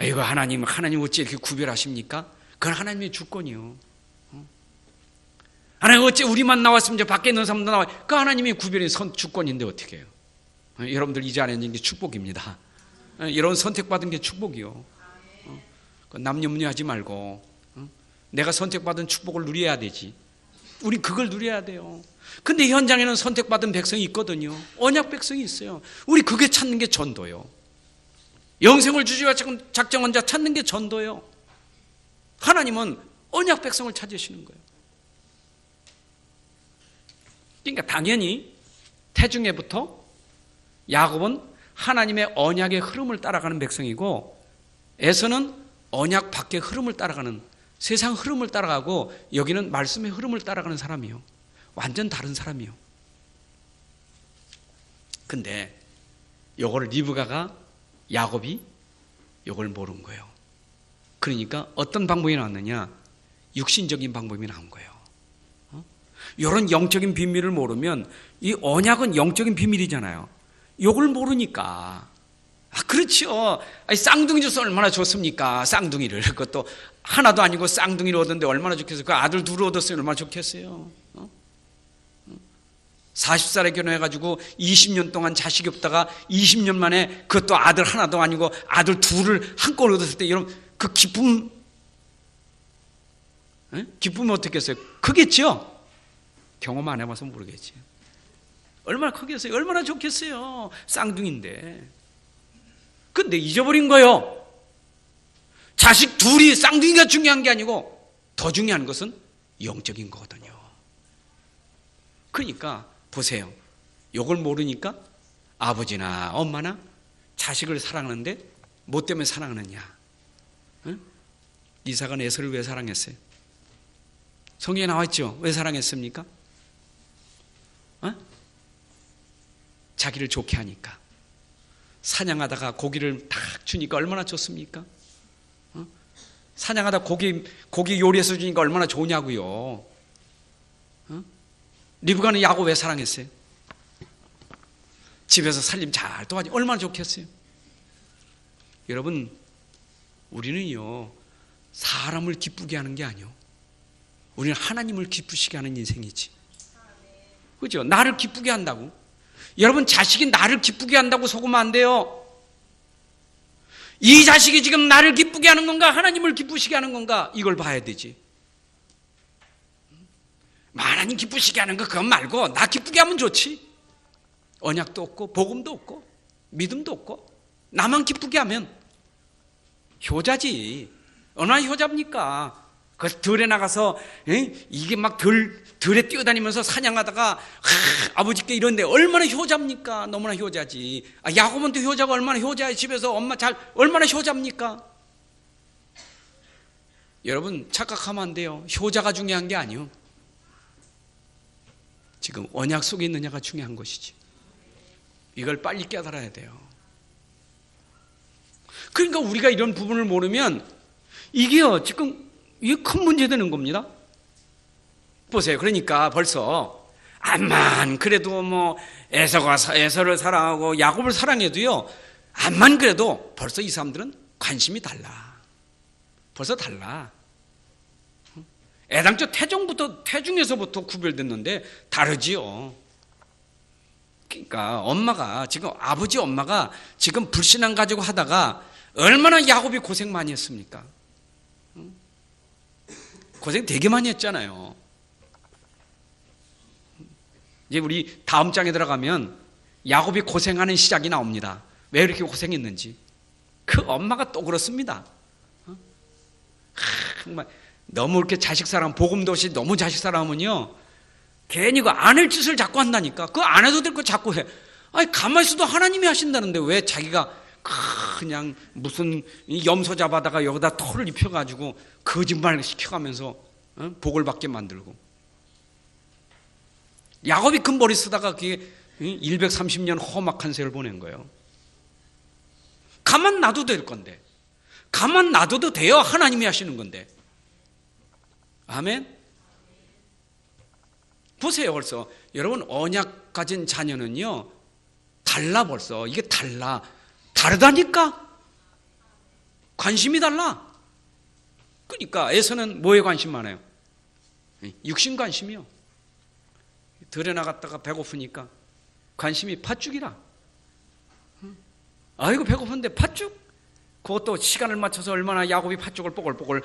이거 하나님 어찌 이렇게 구별하십니까? 그건 하나님의 주권이요. 하나님 어찌 우리만 나왔으면 저 밖에 있는 사람도 나와? 그 하나님의 구별이 주권인데 어떻게 해요? 여러분들 이제 안에 있는 게 축복입니다. 이런 선택받은 게 축복이요. 남 염려하지 말고 내가 선택받은 축복을 누려야 되지. 우리 그걸 누려야 돼요. 근데 현장에는 선택받은 백성이 있거든요. 언약 백성이 있어요. 우리 그게 찾는 게 전도요. 영생을 주시고 작정한 자 찾는 게 전도요. 하나님은 언약 백성을 찾으시는 거예요. 그러니까 당연히 태중에부터 야곱은 하나님의 언약의 흐름을 따라가는 백성이고, 에서는 언약 밖의 흐름을 따라가는, 세상 흐름을 따라가고, 여기는 말씀의 흐름을 따라가는 사람이요. 완전 다른 사람이요. 근데 요걸 리브가가, 야곱이 요걸 모른 거예요. 그러니까 어떤 방법이 나왔느냐? 육신적인 방법이 나온 거예요. 이런 영적인 비밀을 모르면, 이 언약은 영적인 비밀이잖아요. 요걸 모르니까. 그렇죠. 쌍둥이 줘서 얼마나 좋습니까? 쌍둥이를. 그것도 하나도 아니고 쌍둥이를 얻었는데 얼마나 좋겠어요. 그 아들 둘을 얻었으면 얼마나 좋겠어요. 40살에 결혼해가지고 20년 동안 자식이 없다가 20년 만에 그것도 아들 하나도 아니고 아들 둘을 한꺼번에 얻었을 때 여러분 그 기쁨, 기쁨이 어떻겠어요? 크겠죠? 경험 안 해봐서 모르겠지. 얼마나 크겠어요? 얼마나 좋겠어요? 쌍둥이인데. 근데 잊어버린 거예요. 자식 둘이 쌍둥이가 중요한 게 아니고 더 중요한 것은 영적인 거거든요. 그러니까 보세요. 이걸 모르니까 아버지나 엄마나 자식을 사랑하는데 뭐 때문에 사랑하느냐? 이삭은 에서를 왜 사랑했어요? 성경에 나와 있죠. 왜 사랑했습니까? 자기를 좋게 하니까. 사냥하다가 고기를 딱 주니까 얼마나 좋습니까? 사냥하다 고기 요리해서 주니까 얼마나 좋냐고요. 리브가는 야곱 왜 사랑했어요? 집에서 살림 잘 도와주 얼마나 좋겠어요. 여러분, 우리는요 사람을 기쁘게 하는 게 아니요, 우리는 하나님을 기쁘시게 하는 인생이지. 그죠? 나를 기쁘게 한다고. 여러분, 자식이 나를 기쁘게 한다고 속으면 안 돼요. 이 자식이 지금 나를 기쁘게 하는 건가, 하나님을 기쁘시게 하는 건가, 이걸 봐야 되지. 하나님 기쁘시게 하는 거 그건 말고 나 기쁘게 하면 좋지. 언약도 없고 복음도 없고 믿음도 없고 나만 기쁘게 하면 효자지. 얼마나 효자입니까? 그 들에 나가서 이게 막 들에 뛰어다니면서 사냥하다가 아버지께 이런데 얼마나 효자입니까? 너무나 효자지. 야곱은 또 효자가 얼마나 효자야. 집에서 엄마 잘 얼마나 효자입니까? 여러분, 착각하면 안 돼요. 효자가 중요한 게 아니요, 지금 언약 속에 있느냐가 중요한 것이지. 이걸 빨리 깨달아야 돼요. 그러니까 우리가 이런 부분을 모르면 이게요 지금 이게 큰 문제 되는 겁니다. 보세요. 그러니까 벌써 암만 그래도 뭐 에서를 사랑하고 야곱을 사랑해도요, 암만 그래도 벌써 이 사람들은 관심이 달라. 벌써 달라. 애당초 태중에서부터 구별됐는데 다르지요. 그러니까 엄마가 지금 아버지 엄마가 지금 불신앙 가지고 하다가 얼마나 야곱이 고생 많이 했습니까? 고생 되게 많이 했잖아요. 이제 우리 다음 장에 들어가면 야곱이 고생하는 시작이 나옵니다. 왜 이렇게 고생했는지. 그 엄마가 또 그렇습니다. 정말 너무 이렇게 자식 사랑, 복음도 없이 너무 자식 사랑하면요 괜히 그 안 할 짓을 자꾸 한다니까. 그거 안 해도 될 거 자꾸 해. 아니, 가만히 있어도 하나님이 하신다는데 왜 자기가 그냥 무슨 염소 잡아다가 여기다 털을 입혀가지고 거짓말 시켜가면서 복을 받게 만들고. 야곱이 큰 머리 쓰다가 그게 130년 험악한 세를 보낸 거예요. 가만 놔도 될 건데, 가만 놔둬도 돼요. 하나님이 하시는 건데. 아멘. 보세요. 벌써 여러분, 언약 가진 자녀는요 달라. 벌써 이게 다르다니까. 관심이 달라. 그러니까 에서는 뭐에 관심 많아요? 육신 관심이요. 들에 나갔다가 배고프니까 관심이 팥죽이라. 아이고 배고픈데 팥죽? 그것도 시간을 맞춰서 얼마나 야곱이 팥죽을 뽀글뽀글.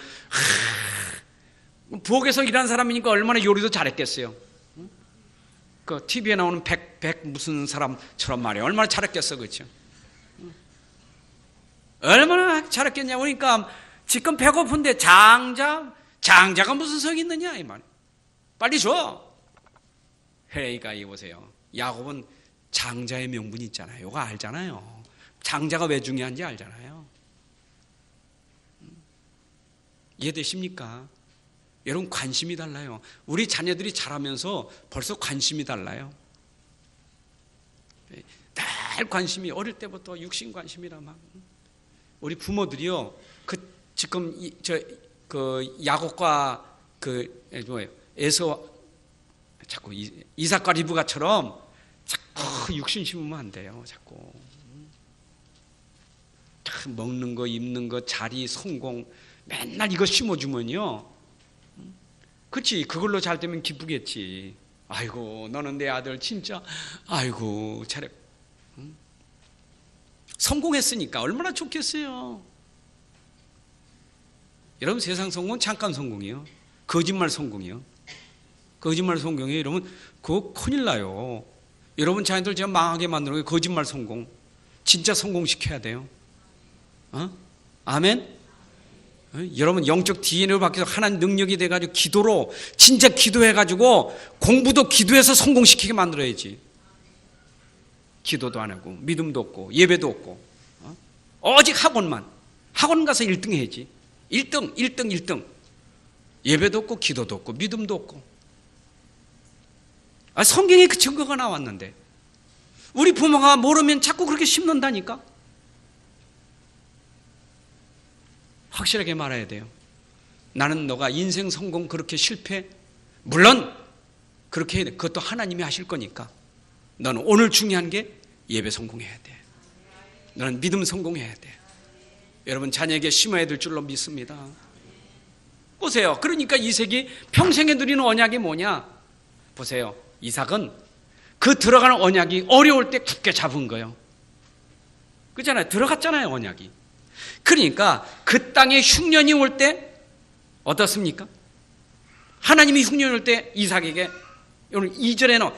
부엌에서 일하는 사람이니까 얼마나 요리도 잘했겠어요. 그 TV에 나오는 백 무슨 사람처럼 말이에요. 얼마나 잘했겠어, 그렇죠? 얼마나 잘했겠냐. 그러니까 지금 배고픈데 장자가 무슨 성이 있느냐 이 말. 빨리 줘. 그러니까 이 보세요. 야곱은 장자의 명분이 있잖아요. 이거 알잖아요. 장자가 왜 중요한지 알잖아요. 이해되십니까? 여러분, 관심이 달라요. 우리 자녀들이 자라면서 벌써 관심이 달라요. 늘 관심이 어릴 때부터 육신 관심이라 막. 우리 부모들이요, 지금 야곱과 에서 자꾸 이삭과 리브가처럼 자꾸 육신 심으면 안 돼요. 자꾸 먹는 거, 입는 거, 자리, 성공 맨날 이거 심어주면요. 그렇지, 그걸로 잘 되면 기쁘겠지. 아이고 너는 내 아들 진짜 아이고 잘해. 성공했으니까 얼마나 좋겠어요. 여러분, 세상 성공은 잠깐 성공이에요. 거짓말 성공이에요. 거짓말 성공이에요. 여러분, 그거 큰일 나요. 여러분 자녀들 제가 망하게 만드는 게 거짓말 성공. 진짜 성공시켜야 돼요. 아멘. 여러분, 영적 DNA로 바뀌어서 하나님 능력이 돼가지고 기도로 진짜 기도해가지고 공부도 기도해서 성공시키게 만들어야지. 기도도 안 하고 믿음도 없고 예배도 없고 오직 학원 가서 1등 해야지. 1등, 1등, 1등. 예배도 없고 기도도 없고 믿음도 없고. 성경에 그 증거가 나왔는데 우리 부모가 모르면 자꾸 그렇게 심는다니까. 확실하게 말해야 돼요. 나는 너가 인생 성공 그렇게 실패, 물론 그렇게 해야 돼. 그것도 하나님이 하실 거니까. 너는 오늘 중요한 게 예배 성공해야 돼. 너는 믿음 성공해야 돼. 여러분 자녀에게 심어야 될 줄로 믿습니다. 보세요. 그러니까 이삭이 평생에 누리는 언약이 뭐냐? 보세요. 이삭은 그 들어가는 언약이 어려울 때 굳게 잡은 거예요. 그렇잖아요. 들어갔잖아요, 언약이. 그러니까 그 땅에 흉년이 올 때 어떻습니까? 하나님이 흉년이 올 때 이삭에게, 오늘 2절에는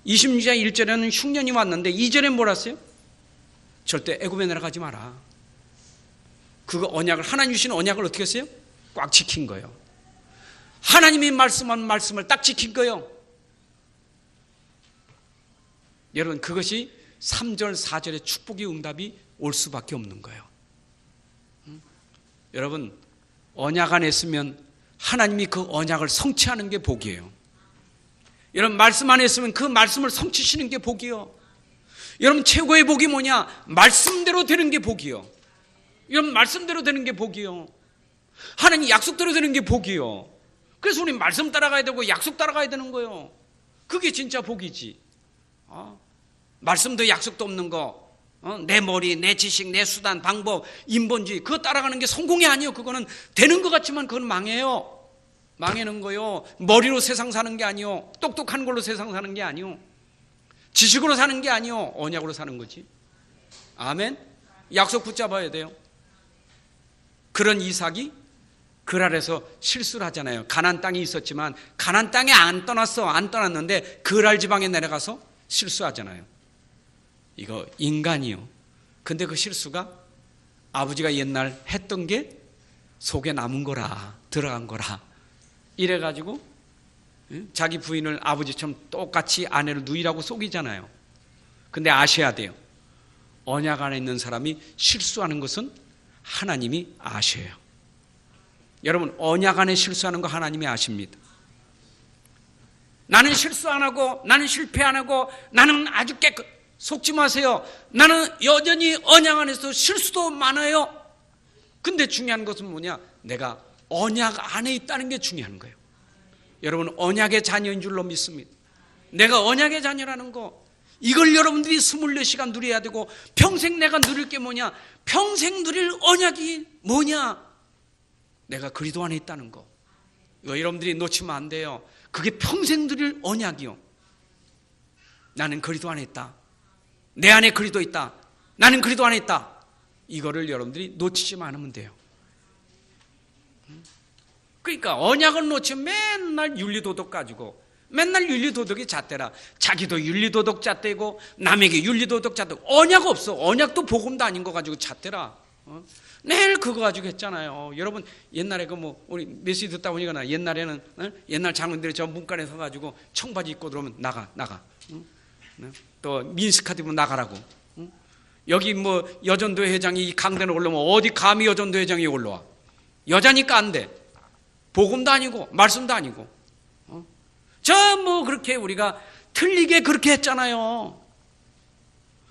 26장 1절에는 흉년이 왔는데 2절에 뭐라 했어요? 절대 애굽에 내려가지 마라. 그거 언약을, 하나님 주신 언약을 어떻게 했어요? 꽉 지킨 거예요. 하나님이 말씀한 말씀을 딱 지킨 거예요. 여러분 그것이 3절 4절의 축복의 응답이 올 수밖에 없는 거예요. 여러분 언약 안에 있으면 하나님이 그 언약을 성취하는 게 복이에요. 여러분 말씀 안에 있으면 그 말씀을 성취시는 게 복이요. 여러분 최고의 복이 뭐냐? 말씀대로 되는 게 복이요. 여러분 말씀대로 되는 게 복이요. 하나님 약속대로 되는 게 복이요. 그래서 우리 말씀 따라가야 되고 약속 따라가야 되는 거예요. 그게 진짜 복이지. 말씀도 약속도 없는 거, 내 머리, 내 지식, 내 수단, 방법, 인본주의 그거 따라가는 게 성공이 아니에요. 그거는 되는 것 같지만 그건 망해요. 망하는 거요. 머리로 세상 사는 게 아니요. 똑똑한 걸로 세상 사는 게 아니요. 지식으로 사는 게 아니요. 언약으로 사는 거지. 아멘. 약속 붙잡아야 돼요. 그런 이삭이 그랄에서 실수를 하잖아요. 가나안 땅이 있었지만 가나안 땅에 안 떠났어. 안 떠났는데 그랄 지방에 내려가서 실수하잖아요. 이거 인간이요. 근데 그 실수가 아버지가 옛날 했던 게 속에 남은 거라, 들어간 거라. 이래가지고 자기 부인을 아버지처럼 똑같이 아내를 누이라고 속이잖아요. 근데 아셔야 돼요. 언약 안에 있는 사람이 실수하는 것은 하나님이 아셔요. 여러분 언약 안에 실수하는 거 하나님이 아십니다. 나는 실수 안 하고 나는 실패 안 하고 나는 아주 속지 마세요. 나는 여전히 언약 안에서 실수도 많아요. 근데 중요한 것은 뭐냐? 내가 언약 안에 있다는 게 중요한 거예요. 여러분 언약의 자녀인 줄로 믿습니다. 내가 언약의 자녀라는 거, 이걸 여러분들이 24시간 누려야 되고 평생 내가 누릴 게 뭐냐? 평생 누릴 언약이 뭐냐? 내가 그리스도 안에 있다는 거. 이거 여러분들이 놓치면 안 돼요. 그게 평생 누릴 언약이요. 나는 그리스도 안에 있다. 내 안에 그리스도 있다. 나는 그리스도 안에 있다. 이거를 여러분들이 놓치지만 않으면 돼요. 그러니까 언약을 놓치면 맨날 윤리도덕 가지고 맨날 윤리도덕이 잣대라. 자기도 윤리도덕 잣대고 남에게 윤리도덕 잣대고 언약 없어. 언약도 복음도 아닌 거 가지고 잣대라. 매일 그거 가지고 했잖아요. 여러분 옛날에 우리 메시지 듣다 보니까 나 옛날에는 옛날 장로들이 저 문간에 서가지고 청바지 입고 들어오면 나가. 또 민스카드 입으면 나가라고. 여기 여전도 회장이 이 강단에 올라오면 어디 감히 여전도 회장이 올라와. 여자니까 안 돼. 복음도 아니고 말씀도 아니고. 그렇게 우리가 틀리게 그렇게 했잖아요.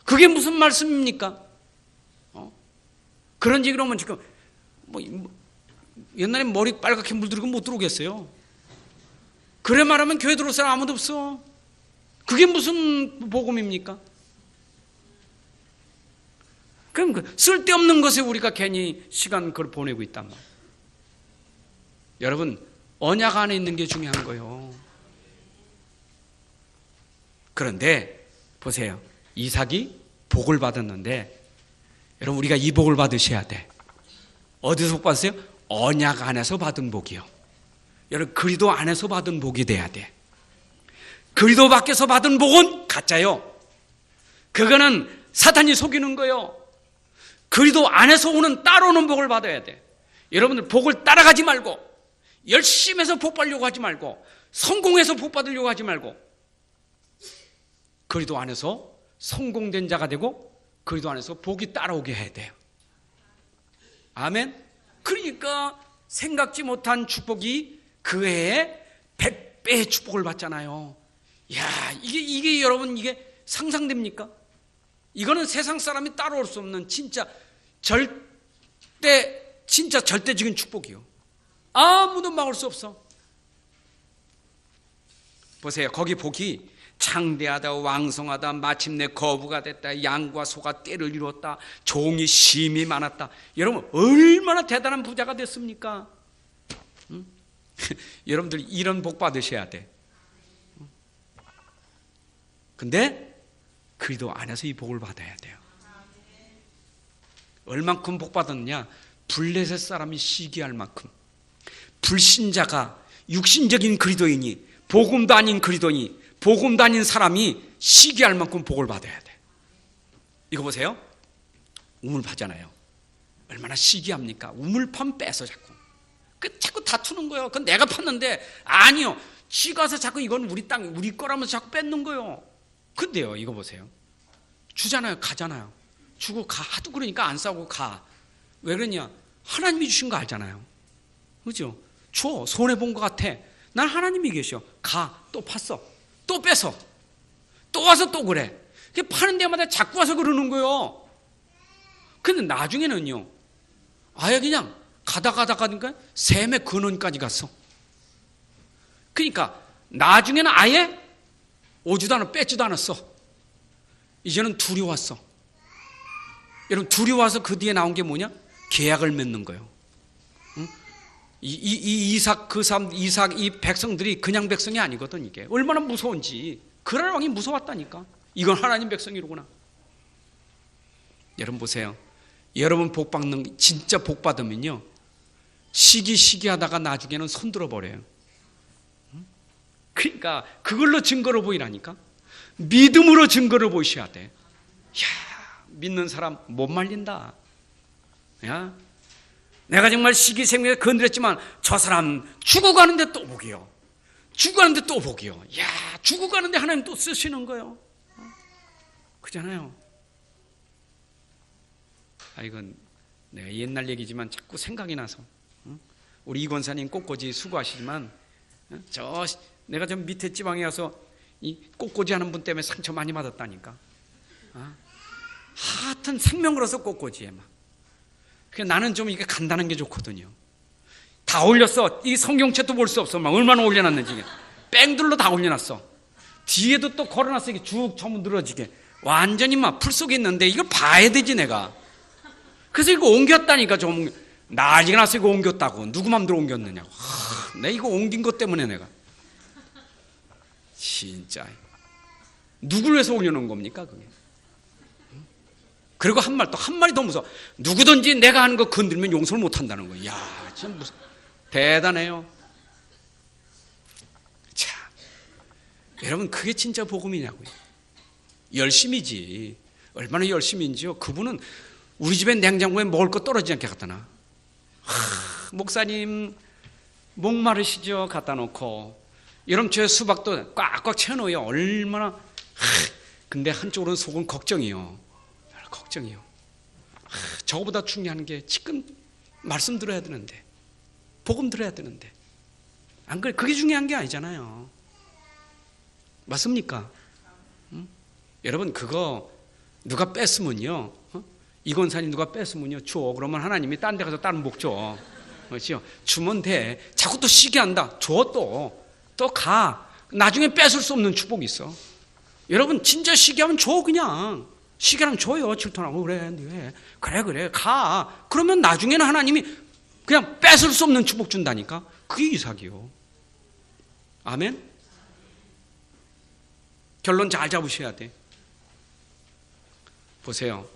그게 무슨 말씀입니까? 그런 얘기로 하면 지금 옛날에 머리 빨갛게 물들이고 못 들어오겠어요. 그래 말하면 교회 들어올 사람 아무도 없어. 그게 무슨 복음입니까? 그럼 쓸데없는 것에 우리가 괜히 시간 그걸 보내고 있단 말이에요. 여러분 언약 안에 있는 게 중요한 거예요. 그런데 보세요. 이삭이 복을 받았는데 여러분 우리가 이 복을 받으셔야 돼. 어디서 복 받으세요? 언약 안에서 받은 복이요. 여러분 그리스도 안에서 받은 복이 돼야 돼. 그리스도 밖에서 받은 복은 가짜요. 그거는 사탄이 속이는 거요. 그리스도 안에서 오는 따라오는 복을 받아야 돼. 여러분들 복을 따라가지 말고 열심히 해서 복 받으려고 하지 말고 성공해서 복 받으려고 하지 말고 그리스도 안에서 성공된 자가 되고 그리스도 안에서 복이 따라오게 해야 돼요. 아멘. 그러니까 생각지 못한 축복이 그 해에 100배의 축복을 받잖아요. 야, 이게 여러분, 이게 상상됩니까? 이거는 세상 사람이 따라올 수 없는 진짜 절대적인 축복이요. 아무도 막을 수 없어. 보세요. 거기 복이 창대하다, 왕성하다, 마침내 거부가 됐다, 양과 소가 때를 이루었다, 종이 심이 많았다. 여러분, 얼마나 대단한 부자가 됐습니까? 응? 여러분들 이런 복 받으셔야 돼. 근데 그리도 안에서 이 복을 받아야 돼요. 얼만큼 복 받았느냐? 블레셋 사람이 시기할 만큼, 불신자가 육신적인 그리스도인이, 복음도 아닌 그리스도인이, 복음도 아닌 사람이 시기할 만큼 복을 받아야 돼. 이거 보세요. 우물 파잖아요. 얼마나 시기합니까? 우물판 빼서 자꾸 다투는 거예요. 그건 내가 팠는데, 아니요, 지 가서 자꾸 이건 우리 땅, 우리 거라면서 자꾸 뺏는 거예요. 근데요, 이거 보세요. 주잖아요, 가잖아요. 주고 가. 하도 그러니까 안 싸우고 가. 왜 그러냐? 하나님이 주신 거 알잖아요. 그죠? 줘. 손해본 것 같아. 난 하나님이 계셔. 가. 또 팠어. 또 뺏어. 또 와서 또 그래. 파는 데마다 자꾸 와서 그러는 거예요. 근데 나중에는요, 아예 그냥 가다가니까 샘의 근원까지 갔어. 그러니까 나중에는 아예 오지도 않아, 뺏지도 않았어. 이제는 둘이 왔어. 여러분, 둘이 와서 그 뒤에 나온 게 뭐냐? 계약을 맺는 거예요. 응? 이삭, 이 백성들이 그냥 백성이 아니거든. 이게 얼마나 무서운지. 그랄 왕이 무서웠다니까. 이건 하나님 백성이로구나. 여러분 보세요. 여러분 복 받는, 진짜 복 받으면요, 시기하다가 나중에는 손들어 버려요. 그러니까 그걸로 증거로 보이라니까. 믿음으로 증거를 보이셔야 돼. 야, 믿는 사람 못 말린다. 야, 내가 정말 시기생명에 건드렸지만 저 사람 죽어가는데 또 복이요. 죽어가는데 또 복이요. 야, 죽어가는데 하나님 또 쓰시는 거요. 그잖아요. 이건 내가 옛날 얘기지만 자꾸 생각이 나서. 우리 이 권사님 꽃꽂이 수고하시지만, 내가 좀 밑에 지방에 가서 이 꽃꽂이 하는 분 때문에 상처 많이 받았다니까. 하여튼 생명 걸어서 꽃꽂이에 막. 나는 좀 이게 간단한 게 좋거든요. 다 올렸어. 이 성경책도 볼 수 없어. 막 얼마나 올려놨는지. 뺑들로 다 올려놨어. 뒤에도 또 걸어놨어. 이게 쭉 전부 늘어지게. 완전히 막 풀 속에 있는데 이걸 봐야 되지, 내가. 그래서 이거 옮겼다니까. 좀 난리가 나서 이거 옮겼다고. 누구 맘대로 옮겼느냐고. 내가 이거 옮긴 것 때문에 내가. 진짜. 누굴 위해서 올려놓은 겁니까, 그게? 그리고 한 마리 더 무서워. 누구든지 내가 하는 거 건들면 용서를 못 한다는 거예요. 이야, 진짜 무서워. 대단해요. 자, 여러분, 그게 진짜 복음이냐고요. 열심이지. 얼마나 열심인지요. 그분은 우리 집에 냉장고에 먹을 거 떨어지지 않게 갖다 놔. 목사님, 목마르시죠? 갖다 놓고. 여러분, 저 수박도 꽉꽉 채워놓어요. 얼마나. 근데 한쪽으로는 속은 걱정이요. 걱정이요. 저거보다 중요한 게 지금 말씀 들어야 되는데, 복음 들어야 되는데, 안 그래? 그게 중요한 게 아니잖아요. 맞습니까? 응? 여러분, 그거 누가 뺐으면요, 이 권사님 누가 뺐으면요, 줘. 그러면 하나님이 딴 데 가서 다른 복 줘. 그렇죠? 주면 돼. 자꾸 또 시기한다. 줘. 또 가. 나중에 뺏을 수 없는 축복이 있어. 여러분, 진짜 시기하면 줘. 그냥 시기하면 줘요. 질투나고. 그래 가. 그러면 나중에는 하나님이 그냥 뺏을 수 없는 축복 준다니까. 그게 이삭이요. 아멘. 결론 잘 잡으셔야 돼. 보세요.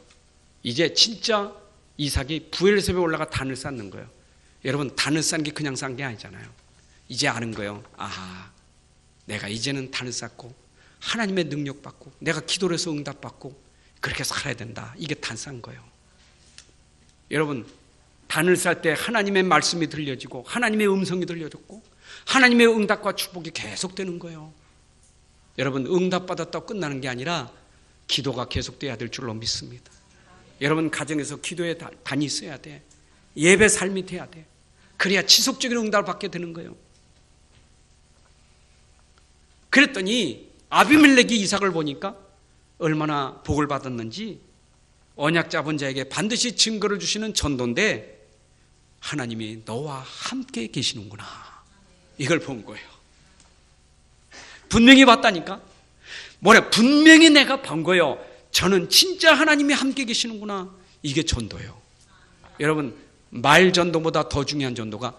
이제 진짜 이삭이 부엘세바에 올라가 단을 쌓는 거예요. 여러분, 단을 쌓는 게 그냥 쌓은 게 아니잖아요. 이제 아는 거예요. 아하, 내가 이제는 단을 쌓고 하나님의 능력 받고 내가 기도를 해서 응답 받고 그렇게 살아야 된다. 이게 단 쌓은 거예요. 여러분, 단을 쌓을 때 하나님의 말씀이 들려지고 하나님의 음성이 들려졌고 하나님의 응답과 축복이 계속되는 거예요. 여러분, 응답 받았다고 끝나는 게 아니라 기도가 계속돼야 될 줄로 믿습니다. 여러분, 가정에서 기도의 단이 있어야 돼. 예배 삶이 돼야 돼. 그래야 지속적인 응답을 받게 되는 거예요. 그랬더니 아비멜렉이 이삭을 보니까 얼마나 복을 받았는지 언약 잡은 자에게 반드시 증거를 주시는 전도인데 하나님이 너와 함께 계시는구나. 이걸 본 거예요. 분명히 봤다니까. 분명히 내가 본 거예요. 저는 진짜 하나님이 함께 계시는구나. 이게 전도예요. 여러분, 말 전도보다 더 중요한 전도가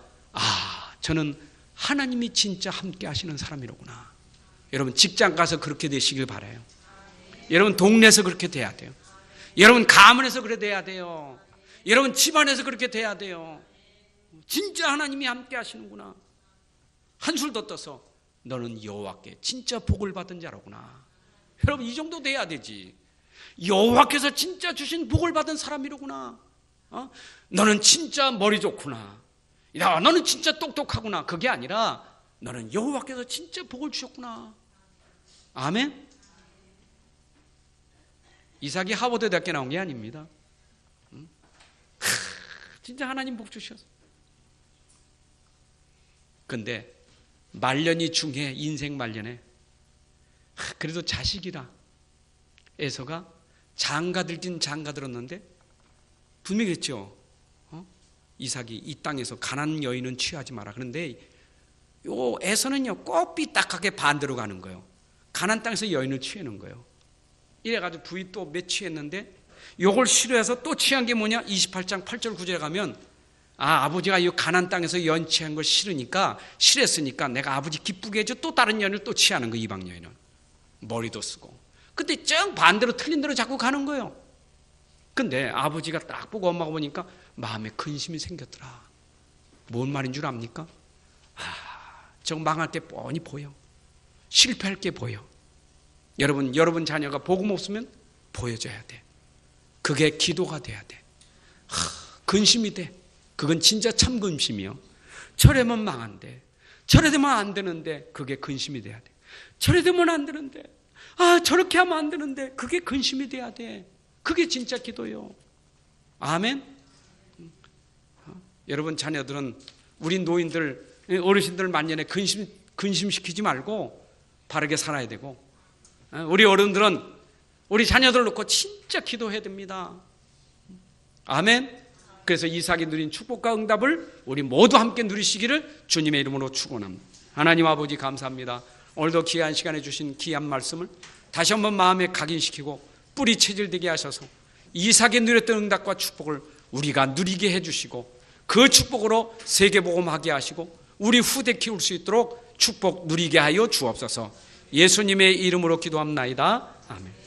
저는 하나님이 진짜 함께 하시는 사람이로구나. 여러분, 직장 가서 그렇게 되시길 바라요. 여러분, 동네에서 그렇게 돼야 돼요. 여러분, 가문에서 그렇게 돼야 돼요. 여러분, 집안에서 그렇게 돼야 돼요. 진짜 하나님이 함께 하시는구나. 한술 더 떠서 너는 여호와께 진짜 복을 받은 자로구나. 여러분, 이 정도 돼야 되지. 여호와께서 진짜 주신 복을 받은 사람이로구나. 너는 진짜 머리 좋구나. 야, 너는 진짜 똑똑하구나. 그게 아니라 너는 여호와께서 진짜 복을 주셨구나. 아멘. 이삭이 하버드 대학에 나온 게 아닙니다. 진짜 하나님 복 주셔서. 근데 말년이 중해. 인생 말년에 그래도 자식이라 에서가 장가들긴 장가들었는데 분명히 그랬죠. 이삭이 이 땅에서 가난한 여인은 취하지 마라. 그런데 요 에서는요 꼭 삐딱하게 반대로 가는 거예요. 가난 땅에서 여인을 취하는 거예요. 이래가지고 부이 또 몇 취했는데 요걸 싫어해서 또 취한 게 뭐냐? 28장 8절 9절에 가면 아버지가 이 가난 땅에서 여인 취한 걸 싫었으니까 내가 아버지 기쁘게 해줘. 또 다른 여인을 또 취하는 거예요. 이방 여인은 머리도 쓰고. 근데 정 반대로 틀린 대로 자꾸 가는 거예요. 근데 아버지가 딱 보고 엄마가 보니까 마음에 근심이 생겼더라. 뭔 말인 줄 압니까? 저거 망할 때 뻔히 보여. 실패할 게 보여. 여러분 자녀가 복음 없으면 보여줘야 돼. 그게 기도가 돼야 돼. 근심이 돼. 그건 진짜 참 근심이요. 저래면 망한대. 저래 되면 안 되는데 그게 근심이 돼야 돼. 저래 되면 안 되는데 저렇게 하면 안 되는데 그게 근심이 돼야 돼. 그게 진짜 기도요. 아멘. 여러분 자녀들은 우리 노인들 어르신들 만년에 근심시키지 말고 바르게 살아야 되고, 우리 어른들은 우리 자녀들 놓고 진짜 기도해야 됩니다. 아멘. 그래서 이삭이 누린 축복과 응답을 우리 모두 함께 누리시기를 주님의 이름으로 축원합니다. 하나님 아버지 감사합니다. 오늘도 귀한 시간에 주신 귀한 말씀을 다시 한번 마음에 각인시키고 뿌리 체질되게 하셔서 이삭이 누렸던 응답과 축복을 우리가 누리게 해주시고 그 축복으로 세계복음하게 하시고 우리 후대 키울 수 있도록 축복 누리게 하여 주옵소서. 예수님의 이름으로 기도합나이다. 아멘.